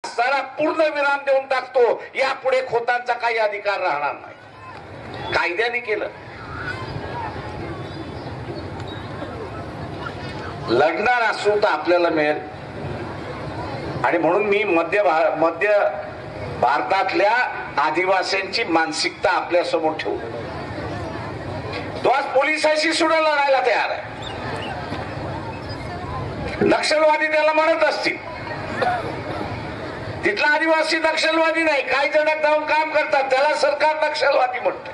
असताना पूर्ण विराम देऊन टाकतो. यापुढे खोतांचा काही अधिकार राहणार नाही. कायद्याने केलं. लढणार असू तर आपल्याला मिळेल. आणि म्हणून मी मध्य भारतातल्या आदिवासींची मानसिकता आपल्या समोर ठेवू. तो आज पोलिसांशी सुद्धा लढायला तयार आहे. नक्षलवादी त्याला म्हणत असतील. तिथला आदिवासी नक्षलवादी नाही. काही जण जाऊन काम करतात त्याला सरकार नक्षलवादी म्हणत.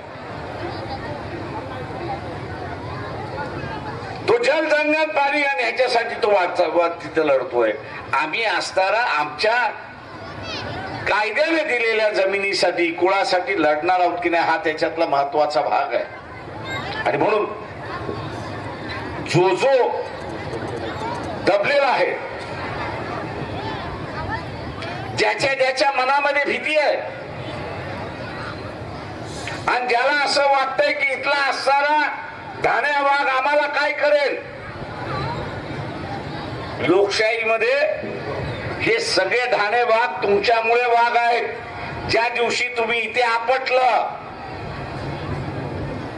तो जल जंगल पाणी आणि ह्याच्यासाठी तो वाद तिथे लढतोय. आम्ही असताना आमच्या कायद्याने दिलेल्या जमिनीसाठी कुळासाठी लढणार आहोत की नाही हा त्याच्यातला महत्वाचा भाग आहे. आणि म्हणून जो दबलेला आहे, ज्याच्या मनामध्ये भीती आहे आणि ज्याला असं वाटतंय की इथला असणारा धाण्या वाघ आम्हाला काय करेल. लोकशाहीमध्ये हे सगळे धाणे वाघ तुमच्यामुळे वाघ आहेत. ज्या दिवशी तुम्ही इथे आपटलं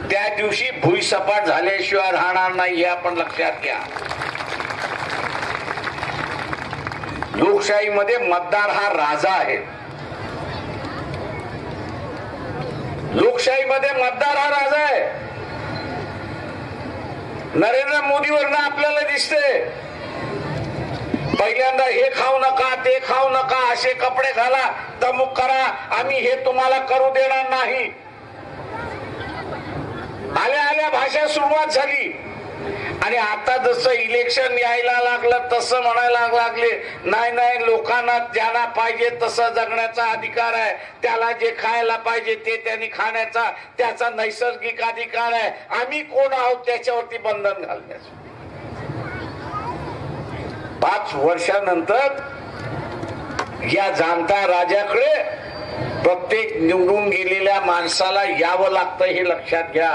त्या दिवशी भुईसपाट झाल्याशिवाय राहणार नाही हे आपण लक्षात घ्या. लोकशाहीमध्ये मतदार हा राजा आहे. लोकशाहीमध्ये मतदार हा राजा आहे. नरेंद्र मोदीवरनं आपल्याला दिसते पहिल्यांदा हे खाऊ नका ते खाऊ नका असे कपडे घाला तमुक करा आम्ही हे तुम्हाला करू देणार नाही. आल्या आल्या भाषा सुरुवात झाली. आणि आता जसं इलेक्शन यायला लागलं तसं म्हणायला लागले नाही लोकांना ज्याला पाहिजे तसं जगण्याचा अधिकार आहे. त्याला जे खायला पाहिजे ते त्यांनी खाण्याचा त्याचा नैसर्गिक अधिकार आहे. आम्ही कोण आहोत त्याच्यावरती बंधन घालण्याचं. 5 वर्षानंतर या जाणत्या राजाकडे प्रत्येक निवडून गेलेल्या माणसाला यावं लागतं हे लक्षात घ्या.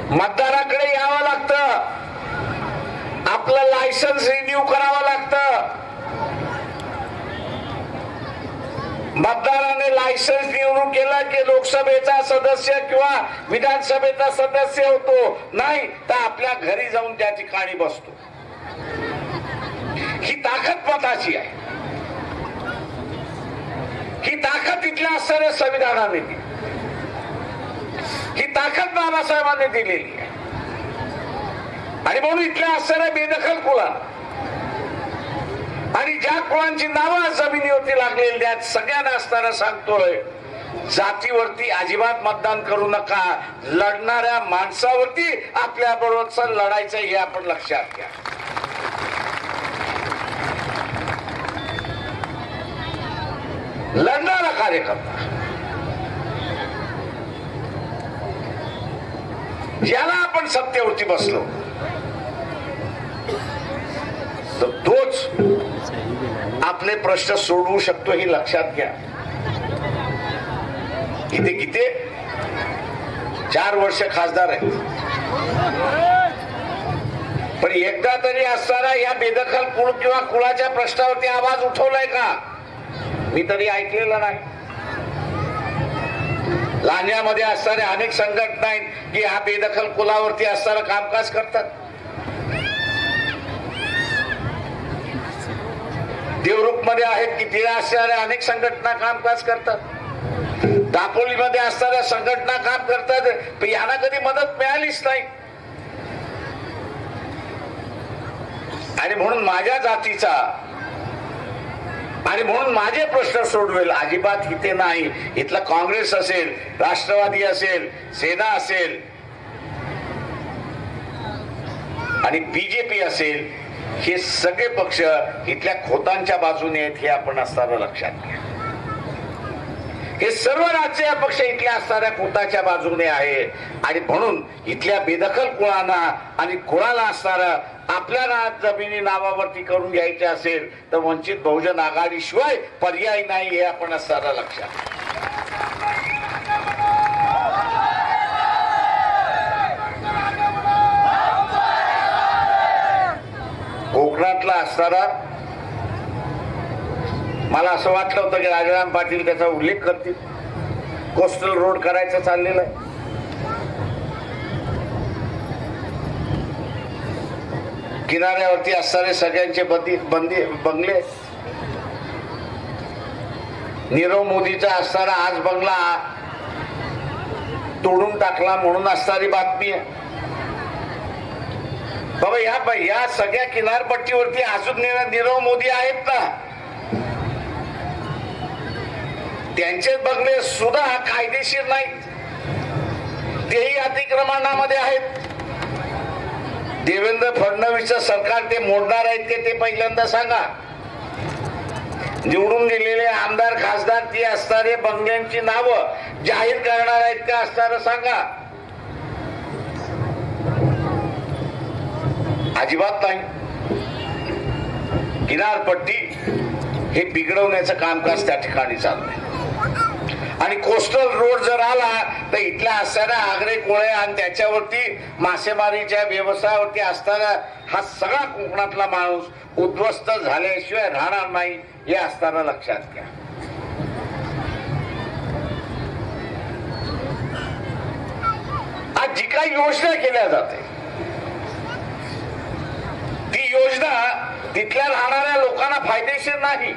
मतदाराकडे यावं लागतं. आपलं लायसन्स रिन्यू करावं लागतं. मतदाराने लायसन्स निवडून केला की लोकसभेचा सदस्य किंवा विधानसभेचा सदस्य होतो. नाही तर आपल्या घरी जाऊन त्या ठिकाणी बसतो. ही ताकद मताची आहे. ही ताकद इथल्या असणाऱ्या संविधानाने दिली. ही ताकद बाबासाहेबांनी दिलेली आहे. आणि म्हणून इथल्या असणाऱ्या बेदखल कुळा आणि ज्या कुळांची नावं जमिनीवरती लागलेली आहेत सगळ्यांना असताना सांगतोय जातीवरती अजिबात मतदान करू नका. लढणाऱ्या माणसावरती आपल्या बरोबर लढायचं हे आपण लक्षात घ्या. लढणारा कार्यकर्ता ज्याला आपण सत्तेवरती बसलो तर तोच आपले प्रश्न सोडवू शकतो हे लक्षात घ्या. किती 4 वर्ष खासदार आहेत पण एकदा तरी असताना या बेदखल कुळ किंवा कुळाच्या प्रश्नावरती आवाज उठवलाय का मी तरी ऐकलेलं नाही. लांज्यामध्ये असणारे अनेक संघटना आहेत की हा बेदखल कुलावरती असताना कामकाज करतात. देवरूखमध्ये आहेत की तिला असणाऱ्या अनेक संघटना कामकाज करतात. दापोलीमध्ये असणाऱ्या संघटना काम करतात. पण यांना कधी मदत मिळालीच नाही. आणि म्हणून माझ्या जातीचा आणि म्हणून माझे प्रश्न सोडवेल अजिबात इथे नाही. इथला काँग्रेस असेल राष्ट्रवादी असेल सेना असेल आणि बीजेपी असेल हे सगळे पक्ष इथल्या खोतांच्या बाजूने आहेत हे आपण असताना लक्षात घ्या. हे सर्व राजकीय पक्ष इथल्या असणाऱ्या खोताच्या बाजूने आहे. आणि म्हणून इथल्या बेदखल कुळांना आणि कुळाला असणारा आपल्या जमिनी नावावरती करून घ्यायचे असेल तर वंचित बहुजन आघाडीशिवाय पर्याय नाही हे आपण असताना लक्षात. कोकणातला असणारा मला असं वाटलं होतं की राजाराम पाटील त्याचा उल्लेख करतील. कोस्टल रोड करायचं चाललेलं आहे. किनाऱ्यावरती असणारे सगळ्यांचे बंगले, नीरव मोदीचा असणारा आज बंगला तोडून टाकला म्हणून असणारी बातमी आहे. बाबा या सगळ्या किनारपट्टीवरती अजून नीरव मोदी आहेत ना, त्यांचे बंगले सुद्धा कायदेशीर नाहीत, तेही अतिक्रमणामध्ये आहेत. देवेंद्र फडणवीसचं सरकार ते मोडणार आहेत ते पहिल्यांदा सांगा. निवडून गेलेले आमदार खासदार ती असणारे बंगल्यांची नावं जाहीर करणार आहेत का असणारं सांगा. अजिबात नाही. किनारपट्टी हे बिघडवण्याचं कामकाज त्या ठिकाणी चाललंय. आणि कोस्टल रोड जर आला तर इथल्या असणाऱ्या आग्रे कोळे आणि त्याच्यावरती मासेमारीच्या व्यवसायावरती असणारा हा सगळा कोकणातला माणूस उद्ध्वस्त झाल्याशिवाय राहणार नाही हे असताना लक्षात घ्या. आज जी काही योजना केल्या जाते ती योजना तिथल्या राहणाऱ्या लोकांना फायदेशीर नाही,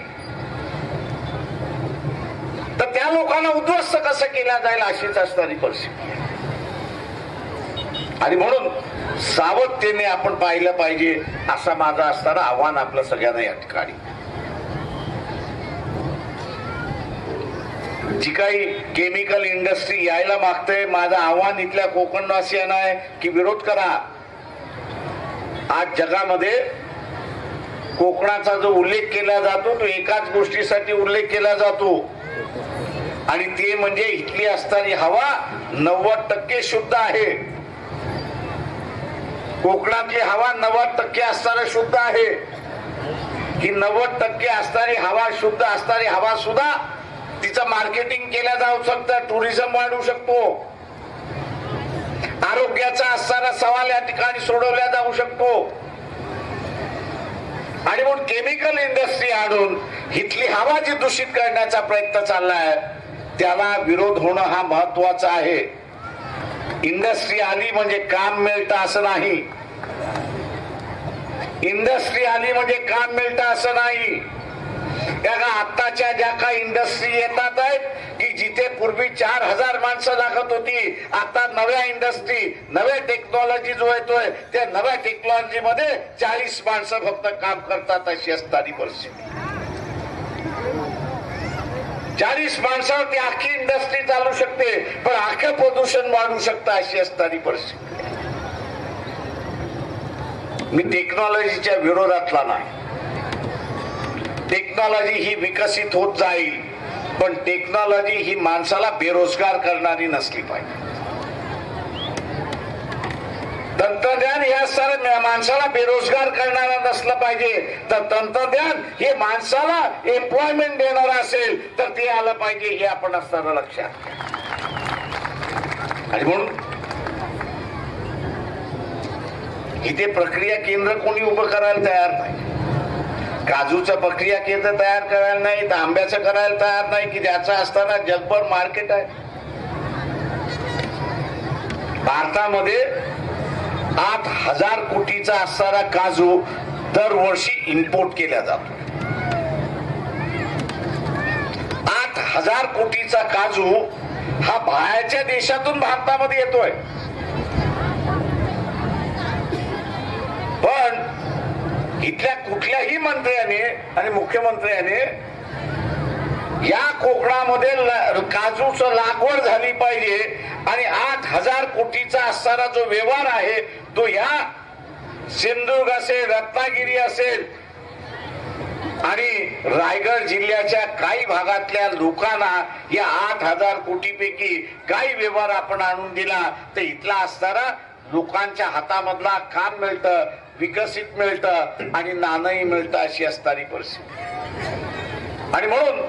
तर त्या लोकांना उद्ध्वस्त कसं केला जाईल अशीच असणारी परिस्थिती. आणि म्हणून सावधतेने आपण पाहिलं पाहिजे असं माझं असणारं आव्हान आपलं सगळ्यांना या ठिकाणी. जी काही केमिकल इंडस्ट्री यायला मागते, माझं आव्हान इथल्या कोकणवासियांना आहे की विरोध करा. आज जगामध्ये कोकणाचा जो उल्लेख केला जातो तो एकाच गोष्टीसाठी उल्लेख केला जातो आणि ते म्हणजे इथली असणारी हवा 90% शुद्ध आहे. कोकणातली हवा 90% असणारी शुद्ध आहे. ही 90% असणारी हवा शुद्ध असणारी हवा सुद्धा तिचं मार्केटिंग केलं जाऊ शकतं, टुरिझम वाढू शकतो, आरोग्याचा असणारा सवाल या ठिकाणी सोडवला जाऊ शकतो. आणि म्हणून केमिकल इंडस्ट्री आणून इथली हवा जी दूषित करण्याचा प्रयत्न चाललाय त्याला विरोध होणं हा महत्वाचा आहे. इंडस्ट्री आली म्हणजे काम मिळतं असं नाही. इंडस्ट्री आली म्हणजे काम मिळतं असं नाही. आताच्या ज्या काही इंडस्ट्री येतात आहेत की जिथे पूर्वी 4000 माणसं लागत होती, आता नव्या इंडस्ट्री नव्या टेक्नॉलॉजी जो येतोय त्या नव्या टेक्नॉलॉजी मध्ये 40 माणसं फक्त काम करतात अशी असणारी परिस्थिती. 40 माणसावरती अख्खी इंडस्ट्री चालू शकते पण अख्खं प्रदूषण वाढू शकतं अशी असणारी परिस्थिती. मी टेक्नॉलॉजीच्या विरोधातला नाही. टेक्नॉलॉजी ही विकसित होत जाईल पण टेक्नॉलॉजी ही माणसाला बेरोजगार करणारी नसली पाहिजे. तंत्रज्ञान या साऱ्या माणसाला बेरोजगार करणारं नसलं पाहिजे. तर तंत्रज्ञान हे माणसाला एम्प्लॉयमेंट देणार असेल तर ते आलं पाहिजे हे आपण असताना लक्षात. आणि म्हणून इथे प्रक्रिया केंद्र कोणी उभं करायला तयार नाही. काजूचं प्रक्रिया केंद्र तयार करायला नाही, तर आंब्याचं करायला तयार नाही की ज्याचं असताना जगभर मार्केट आहे. भारतामध्ये 8000 कोटीचा असणारा काजू दरवर्षी इम्पोर्ट केला जातो. 8000 कोटीचा काजू हा बाहेरच्या देशातून भारतामध्ये येतोय. पण इथल्या कुठल्याही मंत्र्याने आणि मुख्यमंत्र्याने या कोकणामध्ये काजूचं लागवड झाली पाहिजे आणि 8000 कोटीचा असणारा जो व्यवहार आहे तो या सिंधुदुर्ग असेल, रत्नागिरी असेल आणि रायगड जिल्ह्याच्या काही भागातल्या लोकांना या 8000 कोटीपैकी काही व्यवहार आपण आणून दिला तर इथला असणारा लोकांच्या हातामधला काम मिळतं, विकसित मिळतं आणि नाणंही मिळतं अशी असणारी परिस्थिती. आणि म्हणून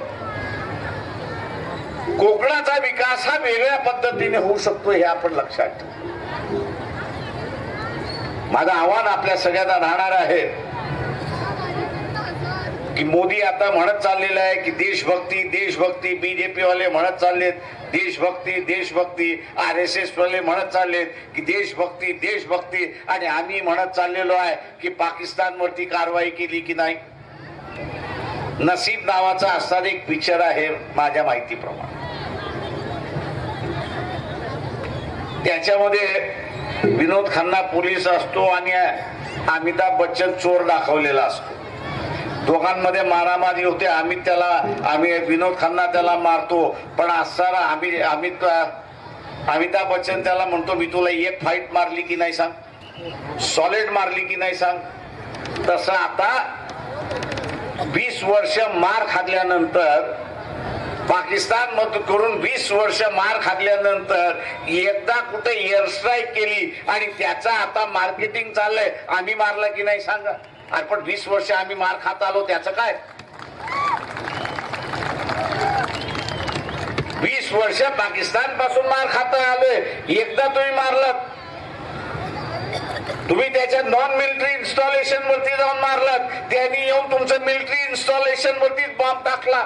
कोकणाचा विकास हा वेगळ्या पद्धतीने होऊ शकतो हे आपण लक्षात ठेवू. माझं आव्हान आपल्या सगळ्यांना राहणार आहे की मोदी आता म्हणत चाललेला आहे की देशभक्ती देशभक्ती, बीजेपी वाले म्हणत चाललेत देशभक्ती देशभक्ती, RSS वाले म्हणत चाललेत की देशभक्ती देशभक्ती, आणि आम्ही म्हणत चाललेलो आहे की पाकिस्तानवरती कारवाई केली की नाही. नसीब नावाचा असा एक पिक्चर आहे माझ्या माहितीप्रमाणे, त्याच्यामध्ये विनोद खन्ना पोलीस असतो आणि अमिताभ बच्चन चोर दाखवलेला असतो. दोघांमध्ये मारामारी होते. विनोद खन्ना त्याला मारतो, पण असताना अमिताभ बच्चन त्याला म्हणतो मी तुला एक फाईट मारली की नाही सांग, सॉलिड मारली की नाही सांग. तसं आता 20 वर्ष मार खाल्ल्यानंतर, पाकिस्तान करून 20 वर्ष मार खाल्ल्यानंतर एकदा कुठे एअर स्ट्राईक केली आणि त्याचा आता मार्केटिंग चाललंय आम्ही मारला की नाही सांगा. अरे पण 20 वर्ष आम्ही मार खात आलो त्याचं काय. 20 वर्ष पाकिस्तान पासून मार खाता आलोय, एकदा तुम्ही मारलात, तुम्ही त्याच्या नॉन मिलिटरी इन्स्टॉलेशन वरती जाऊन मारलात, त्यांनी येऊन तुमचं मिलिटरी इन्स्टॉलेशन वरती बॉम्ब टाकला.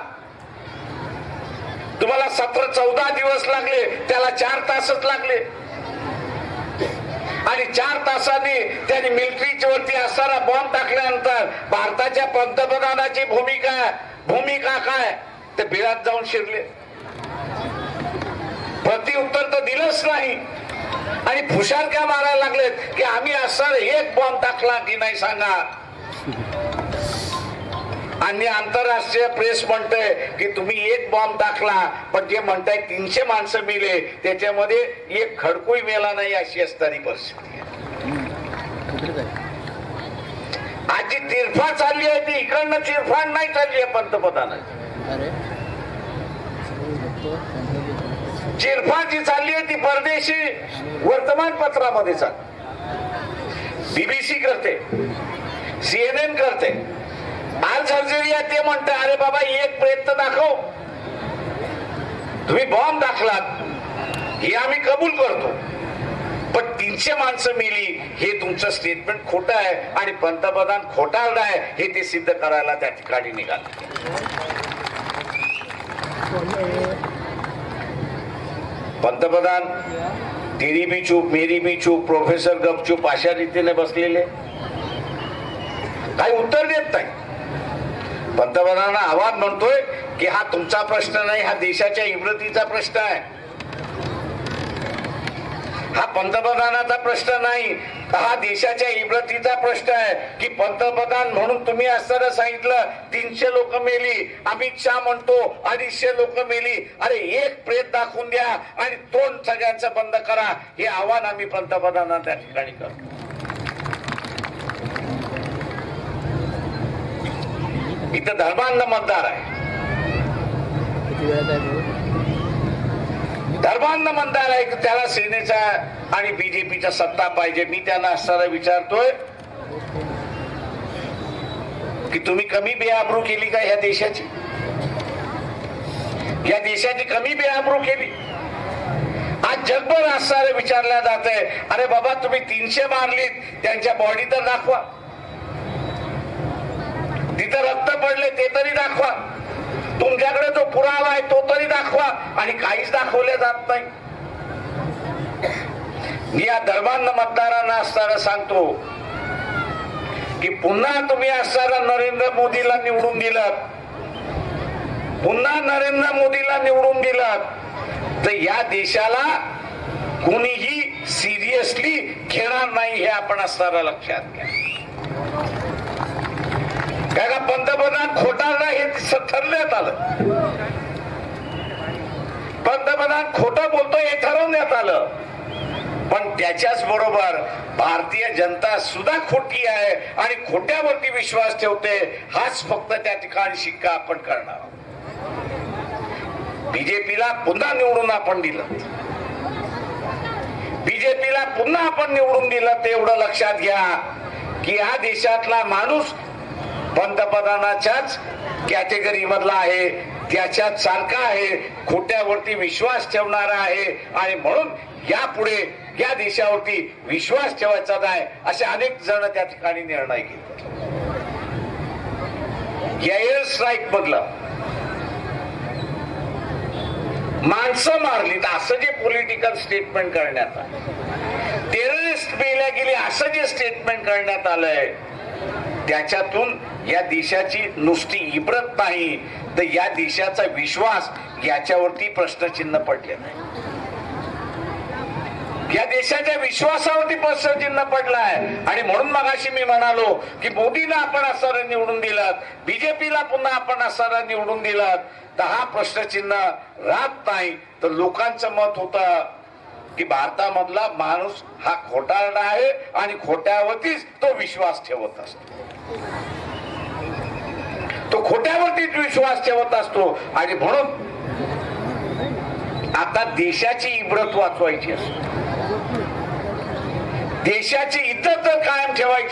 तुम्हाला 17-14 दिवस लागले, त्याला 4 तासच लागले, आणि 4 तासांनी त्यांनी मिलिटरीच्या वरती असताना बॉम्ब टाकल्यानंतर भारताच्या पंतप्रधानाची भूमिका काय, ते बिळात जाऊन शिरले, प्रत्युत्तर तर दिलंच नाही, आणि फुशारक्या मारायला लागलेत की आम्ही असताना एक बॉम्ब टाकला की नाही सांगा. आणि आंतरराष्ट्रीय प्रेस म्हणतंय की तुम्ही एक बॉम्ब टाकला, पण जे म्हणताय 300 माणसं मेले, त्याच्यामध्ये एक खडकूही मेला नाही, अशी असणारी परिस्थिती. आज जी तिरफा चालली आहे ती इकडनं तिरफाण नाही चालली आहे पंतप्रधानाची. चिरफा जी चालली आहे ती परदेशी वर्तमानपत्रामध्ये चालली, BBC करते, CNN करते. अल जझीरा ते म्हणते अरे बाबा एक प्रयत्न दाखव, तुम्ही बॉम्ब टाकलात हे आम्ही कबूल करतो, पण 300 माणसं मेली हे तुमचं स्टेटमेंट खोटं आहे आणि पंतप्रधान खोटारडा आहे हे ते सिद्ध करायला त्या ठिकाणी निघाले. पंतप्रधान तेरी भी चूप मेरी भी चूप, प्रोफेसर गपचूप अशा रीतीने बसलेले, काही उत्तर देत नाही. पंतप्रधानांना आवाज म्हणतोय की हा तुमचा प्रश्न नाही, हा देशाच्या इब्रतीचा प्रश्न आहे, हा पंतप्रधानाचा प्रश्न नाही, हा देशाच्या इब्रतीचा प्रश्न आहे. की पंतप्रधान म्हणून तुम्ही असताना सांगितलं 300 लोक मेली, अमित शहा म्हणतो 250 लोक मेली, अरे एक प्रेत दाखवून द्या आणि तोंड सगळ्यांचं बंद करा, हे आव्हान आम्ही पंतप्रधानांना त्या ठिकाणी करतो. इथं धर्मांध मतदार आहे, धर्मांध मतदार आहे की त्याला सेनेचा आणि बीजेपीचा सत्ता पाहिजे. मी त्यांना असताना विचारतोय की तुम्ही कमी बेआबरू केली का ह्या देशाची, या देशाची कमी बेआबरू केली. आज जगभर असणारे विचारल्या जात आहे अरे बाबा तुम्ही 300 मारलीत, त्यांच्या बॉडी तर दाखवा, तिथं रक्त पडले ते तरी दाखवा, तुमच्याकडे जो पुरावा आहे तो तरी दाखवा, आणि काहीच दाखवले जात नाही. मी या धर्मांध मतदारांना असताना सांगतो की पुन्हा तुम्ही असताना नरेंद्र मोदीला निवडून दिलात, पुन्हा नरेंद्र मोदीला निवडून दिलात तर या देशाला कोणीही सिरियसली घेणार नाही, हे आपण असताना लक्षात घ्या. कारण पंतप्रधान खोटारडा हे ठरवण्यात आलं, पंतप्रधान खोटं बोलतो हे ठरवण्यात आलं, पण त्याच्याच बरोबर भारतीय जनता सुद्धा खोटी आहे आणि खोट्यावरती विश्वास ठेवते. हाच फक्त त्या ठिकाणी शिक्का आपण करणार. बीजेपीला पुन्हा निवडून आपण दिलं, बीजेपीला पुन्हा आपण निवडून दिलं, ते एवढं लक्षात घ्या की या देशातला माणूस पंतप्रधानाच्याच कॅटेगरी मधला आहे, त्याच्यात सारखा आहे, खोट्यावरती विश्वास ठेवणारा आहे, आणि म्हणून यापुढे या देशावरती विश्वास ठेवायचा नाही, असे अनेक जण त्या ठिकाणी निर्णय घेतात. या एअर स्ट्राईक मधलं माणसं मारली, असं जे पॉलिटिकल स्टेटमेंट करण्यात आलं, टेररिस्ट मेल्या गेली असं जे स्टेटमेंट करण्यात आलंय, त्याच्यातून या देशाची नुसती इब्रत नाही तर या देशाचा विश्वास याच्यावरती प्रश्नचिन्ह पडले नाही. या देशाच्या विश्वासावरती प्रश्नचिन्ह पडलाय. आणि म्हणून मगाशी मी म्हणालो की मोदीला आपण असं निवडून दिलात, बीजेपीला पुन्हा आपण असं निवडून दिलात, तर हा प्रश्नचिन्ह राहत नाही. तर लोकांचं मत होतं की भारतामधला माणूस हा खोटारडा आहे आणि खोट्यावरतीच तो विश्वास ठेवत असतो, तो खोट्यावरतीच विश्वास ठेवत असतो. आणि म्हणून आता देशाची इब्रत वाचवायची असते, देशाची इज्जत कायम ठेवायची